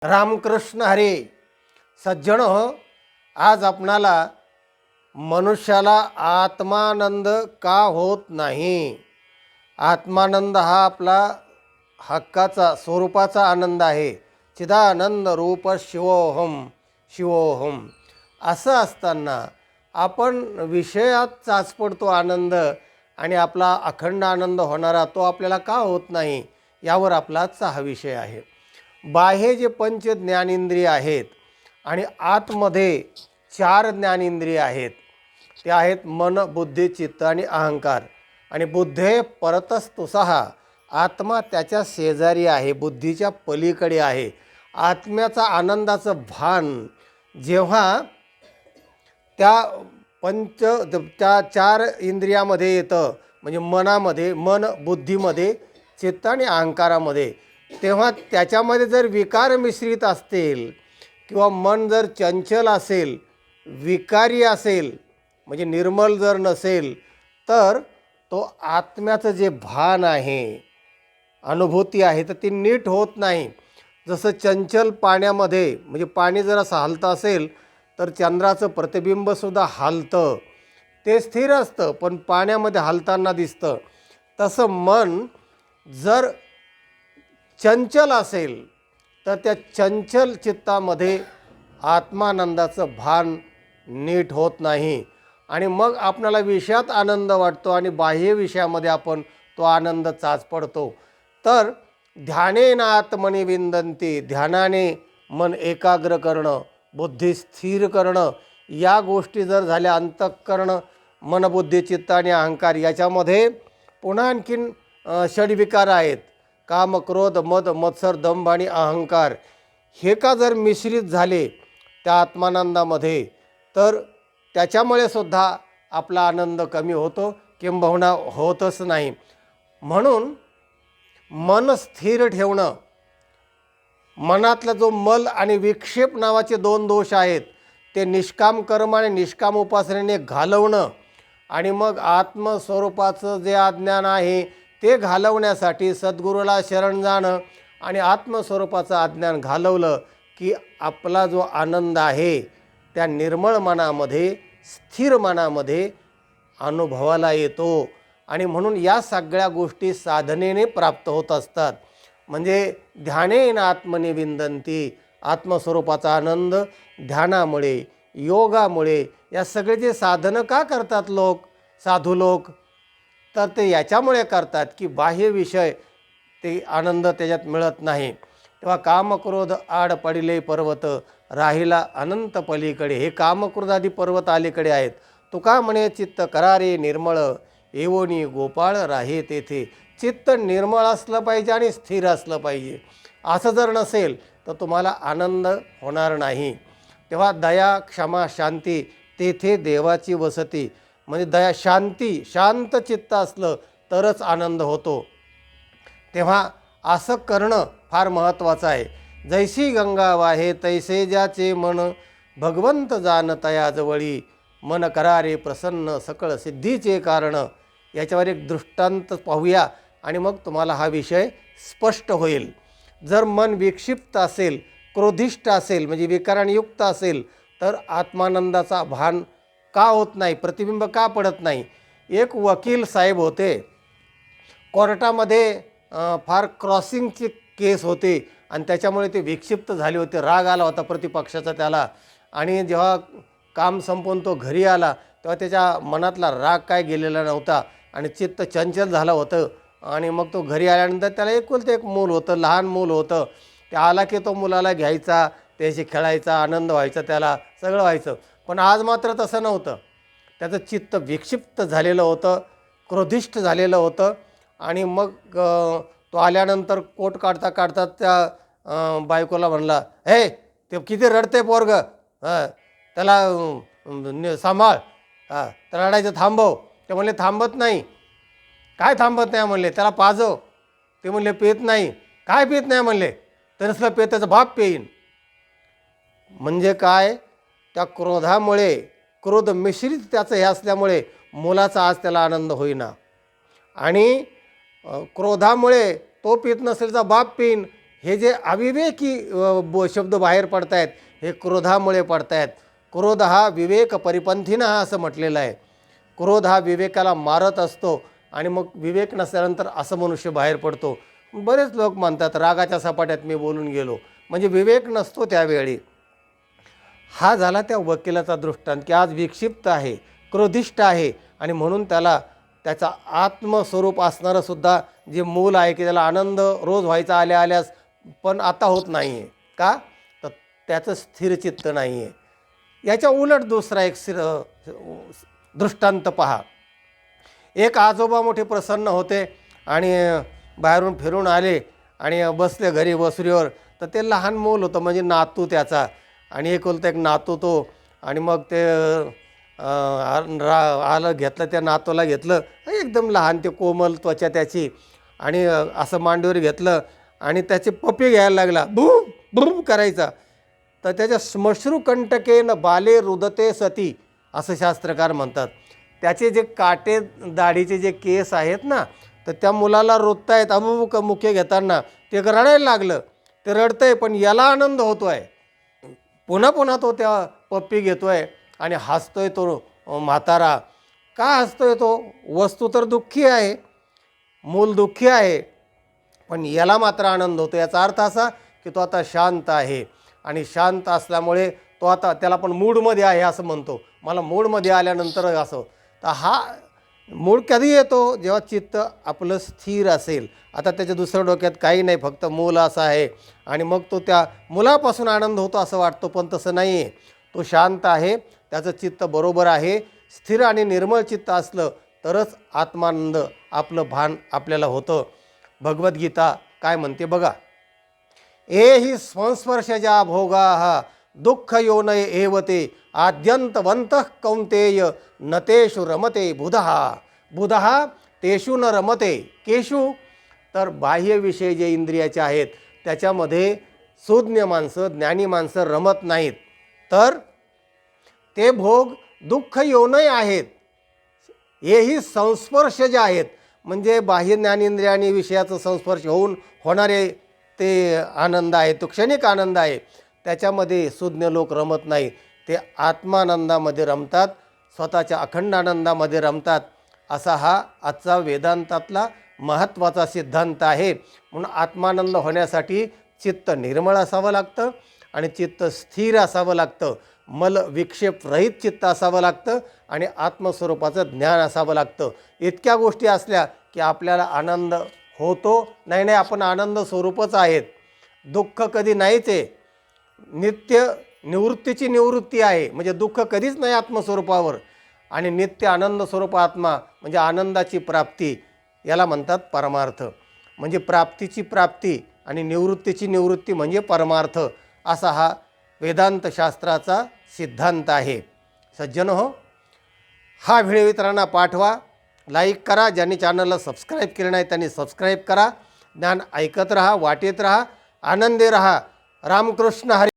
रामकृष्ण हरी. सज्जन हो, आज आपणाला मनुष्याला आत्मानंद का होत नाही, आत्मानंद हा आपला हक्काचा स्वरूपाचा आनंद आहे. चिदानंद रूप शिवोहम शिवोहम असं असताना आपण विषयात चाचपडतो आनंद आणि आपला अखंड आनंद होणारा तो आपल्याला का होत नाही, यावर आपला आजचा हा विषय आहे. बाह्य जे पंच ज्ञानेंद्रिय आहेत आणि आतमध्ये 4 ज्ञानेंद्रिय आहेत, ते आहेत मन, बुद्धी, चित्त आणि अहंकार. आणि बुद्धे परतस्तुसः, आत्मा त्याच्या शेजारी आहे, बुद्धीच्या पलीकडे आहे. आत्म्याचा आनंदाचं भान जेव्हा त्या 4 इंद्रियामध्ये येतं, म्हणजे मनामध्ये, मन बुद्धीमध्ये, चित्त आणि अहंकारामध्ये, तेव्हा त्याच्यामध्ये जर विकार मिश्रित असतील किंवा मन जर चंचल असेल, विकारी असेल, म्हणजे निर्मल जर नसेल, तर तो आत्म्याचं जे भान आहे, अनुभूती आहे, तर ती नीट होत नाही. जसं चंचल पाण्यामध्ये, म्हणजे पाणी जर असं हलतं असेल तर चंद्राचं प्रतिबिंबसुद्धा हलतं, ते स्थिर असतं पण पाण्यामध्ये हलताना दिसतं. तसं मन जर चंचल असेल तर त्या चंचल चित्तामध्ये आत्मानंदाचं भान नीट होत नाही आणि मग आपल्याला विषयात आनंद वाटतो आणि बाह्य विषयामध्ये आपण तो आनंद चाचपडतो. तर ध्यानेन आत्मनि विंदन्ति, ध्यानाने मन एकाग्र करणं, बुद्धी स्थिर करणं, या गोष्टी जर झाल्या, अंतःकरण, मन, बुद्धी, चित्त आणि अहंकार, याच्यामध्ये पुन्हा आणखीन षड्विकार आहेत, काम, क्रोध, मद, मत्सर, दंभ आणि अहंकार. हे का जर मिश्रित झाले त्या आत्मानंदामध्ये, तर त्याच्यामुळे सुद्धा आपला आनंद कमी होतो, किंबहुना होतच नाही. म्हणून मन स्थिर ठेवणं, मनातला जो मल आणि विक्षेप नावाचे 2 दोष आहेत, ते निष्काम कर्म आणि निष्काम उपासनेने घालवणं आणि मग आत्मस्वरूपाचं जे अज्ञान आहे ते घालवण्यासाठी सद्गुरूला शरण जाणं आणि आत्मस्वरूपाचं अज्ञान घालवलं की आपला जो आनंद आहे त्या निर्मळ मनामध्ये, स्थिर मनामध्ये अनुभवाला येतो. आणि म्हणून या सगळ्या गोष्टी साधनेने प्राप्त होत असतात. म्हणजे ध्यानेन आत्मनि विंदन्ति, आत्मस्वरूपाचा आनंद ध्यानामुळे, योगामुळे, या सगळे जे साधनं का करतात लोक, साधू लोक, तर ते याच्यामुळे करतात की बाह्य विषय ते आनंद त्याच्यात मिळत नाही. तेव्हा कामक्रोध आड पडिले पर्वत, राहिला अनंत पलीकडे. हे कामक्रोधादी पर्वत अलीकडे आहेत. तुका म्हणे चित्त करारे निर्मळ, एवोनी गोपाळ राहे तेथे. चित्त निर्मळ असलं पाहिजे आणि स्थिर असलं पाहिजे. असं जर नसेल तर तुम्हाला आनंद होणार नाही. तेव्हा दया, क्षमा, शांती, तेथे देवाची वसती. म्हणजे दया, शांती, शांत चित्त असलं तरच आनंद होतो. तेव्हा असं करणं फार महत्त्वाचं आहे. जैसी गंगा वाहे तैसे ज्याचे मन, भगवंत जाण तया जवळी. मन करारे प्रसन्न सकळ सिद्धीचे कारण. याच्यावर एक दृष्टांत पाहूया आणि मग तुम्हाला हा विषय स्पष्ट होईल. जर मन विक्षिप्त असेल, क्रोधिष्ट असेल, म्हणजे विकारांयुक्त असेल, तर आत्मानंदाचा भान का होत नाही, प्रतिबिंब का पडत नाही. एक वकील साहेब होते, कोर्टामध्ये फार क्रॉसिंगची केस होते आणि त्याच्यामुळे ते विक्षिप्त झाले होते. राग आला होता प्रतिपक्षाचा त्याला. आणि जेव्हा काम संपवून तो घरी आला तेव्हा त्याच्या मनातला राग काय गेलेला नव्हता आणि चित्त चंचल झालं होतं. आणि मग तो घरी आल्यानंतर त्याला एकुलते एक मूल होतं, लहान मूल होतं. ते आला की तो मुलाला घ्यायचा, त्याशी खेळायचा, आनंद व्हायचा, त्याला सगळं व्हायचं. पण आज मात्र तसं नव्हतं. त्याचं चित्त विक्षिप्त झालेलं होतं, क्रोधिष्ट झालेलं होतं. आणि मग तो आल्यानंतर कोट काढता काढता त्या बायकोला म्हणला, हे ते किती रडते पोरग, त्याला सांभाळ, त्याला रडायचं थांबव. ते म्हणले थांबत नाही. काय थांबत नाही म्हणले, त्याला पाजव. ते म्हणले पेत नाही. काय पेत नाही म्हणले, तर नसलं पेत त्याचा बाप पेईन. म्हणजे काय, त्या क्रोधामुळे, क्रोध मिश्रित त्याचं हे असल्यामुळे मुलाचा आज त्याला आनंद होईना. आणि क्रोधामुळे तो पित नसेल तर बाप पिन, हे जे अविवेकी शब्द बाहेर पडत आहेत हे क्रोधामुळे पडत आहेत. क्रोध हा विवेक परिपंथीनं हा असं म्हटलेलं आहे. क्रोध हा विवेकाला मारत असतो आणि मग विवेक नसल्यानंतर असं मनुष्य बाहेर पडतो. बरेच लोक म्हणतात रागाच्या सपाट्यात मी बोलून गेलो, म्हणजे विवेक नसतो त्यावेळी. हा झाला त्या वकिलाचा दृष्टांत की आज विक्षिप्त आहे, क्रोधिष्ट आहे आणि म्हणून त्याला त्याचा आत्मस्वरूप असणारं सुद्धा जे मूल आहे की त्याला आनंद रोज व्हायचा आल्या आल्यास पण आता होत नाही आहे. का? तर त्याचं स्थिर चित्त नाही आहे. याच्या उलट दुसरा एक दृष्टांत पहा. एक आजोबा मोठे प्रसन्न होते आणि बाहेरून फिरून आले आणि बसले घरी वसुरीवर. तर ते लहान मूल होतं, म्हणजे नातू त्याचा, आणि एकुलता एक नातू तो. आणि मग ते आलं घेतलं, त्या नातूला घेतलं, एकदम लहान, ते कोमल त्वचा त्याची, आणि असं मांडीवर घेतलं आणि त्याचे पप्पी घ्यायला लागला, भू भू करायचा. तर त्याच्या श्मश्रुकंटकेन बाले रुदते सती असं शास्त्रकार म्हणतात. त्याचे जे काटे दाढीचे जे केस आहेत ना, तर त्या मुलाला रोधतायत अबुक मुखे घेताना. ते रडायला लागलं, ते रडतंय पण याला आनंद होतो आहे. पुन्हा पुन्हा तो त्या पप्पी घेतोय आणि हसतोय तो म्हातारा. का हसतोय तो? वस्तू तर दुःखी आहे, मूल दुःखी आहे, पण याला मात्र आनंद होतो. याचा अर्थ असा की तो आता शांत आहे आणि शांत असल्यामुळे तो आता त्याला पण मूडमध्ये आहे असं म्हणतो. मला मूडमध्ये आल्यानंतर असं. तर हा मूड कधी येतो? जेव्हा चित्त आपलं स्थिर असेल. आता त्याच्या दुसऱ्या डोक्यात काही नाही, फक्त मूल असं आहे आणि मग तो त्या मुलापासून आनंद होतो असं वाटतो, पण तसं नाही आहे. तो शांत आहे, त्याचं चित्त बरोबर आहे. स्थिर आणि निर्मळ चित्त असलं तरच आत्मानंद आपलं भान आपल्याला होतं. भगवद्गीता काय म्हणते बघा. एहि संस्पर्शजा भोगा दुःख योनय एवते आद्यंतवंतः कौंतेय न तेषु रमते बुधहा. बुधहा तेषु न रमते. केषु? तर बाह्य विषय जे इंद्रियाचे आहेत त्याच्यामध्ये सुज्ञ माणसं, ज्ञानी माणसं रमत नाहीत. तर ते भोग दुःख योनय आहेत. हेही संस्पर्श जे आहेत, म्हणजे बाह्य ज्ञानेंद्रिय आणि विषयाचं संस्पर्श होऊन होणारे ते आनंद आहे, तो क्षणिक आनंद आहे. त्याच्यामध्ये सुज्ञ लोक रमत नाही. ते आत्मानंदामध्ये रमतात, स्वतःच्या अखंड आनंदामध्ये रमतात. असा हा आजचा वेदांतातला महत्त्वाचा सिद्धांत आहे. म्हणून आत्मानंद होण्यासाठी चित्त निर्मळ असावं लागतं आणि चित्त स्थिर असावं लागतं. मल विक्षेप रहित चित्त असावं लागतं आणि आत्मस्वरूपाचं ज्ञान असावं लागतं. इतक्या गोष्टी असल्या की आपल्याला आनंद होतो. नाही, आपण आनंद स्वरूपच आहेत. दुःख कधी नाहीच आहे. नित्य निवृत्तीची निवृत्ती आहे, म्हणजे दुःख कधीच नाही आत्मस्वरूपावर. आणि नित्य आनंद स्वरूप आत्मा म्हणजे आनंदाची प्राप्ती, याला म्हणतात परमार्थ. म्हणजे प्राप्तीची प्राप्ती आणि निवृत्तीची निवृत्ती म्हणजे परमार्थ. असा हा वेदांत शास्त्राचा सिद्धांत आहे. सज्जनो हो, हा व्हिडिओ इतरांना पाठवा, लाईक करा. ज्यांनी चॅनलला सबस्क्राईब केलं नाही त्यांनी सबस्क्राईब करा. ज्ञान ऐकत राहा, वाटेत राहा, आनंदी राहा. रामकृष्ण हरी.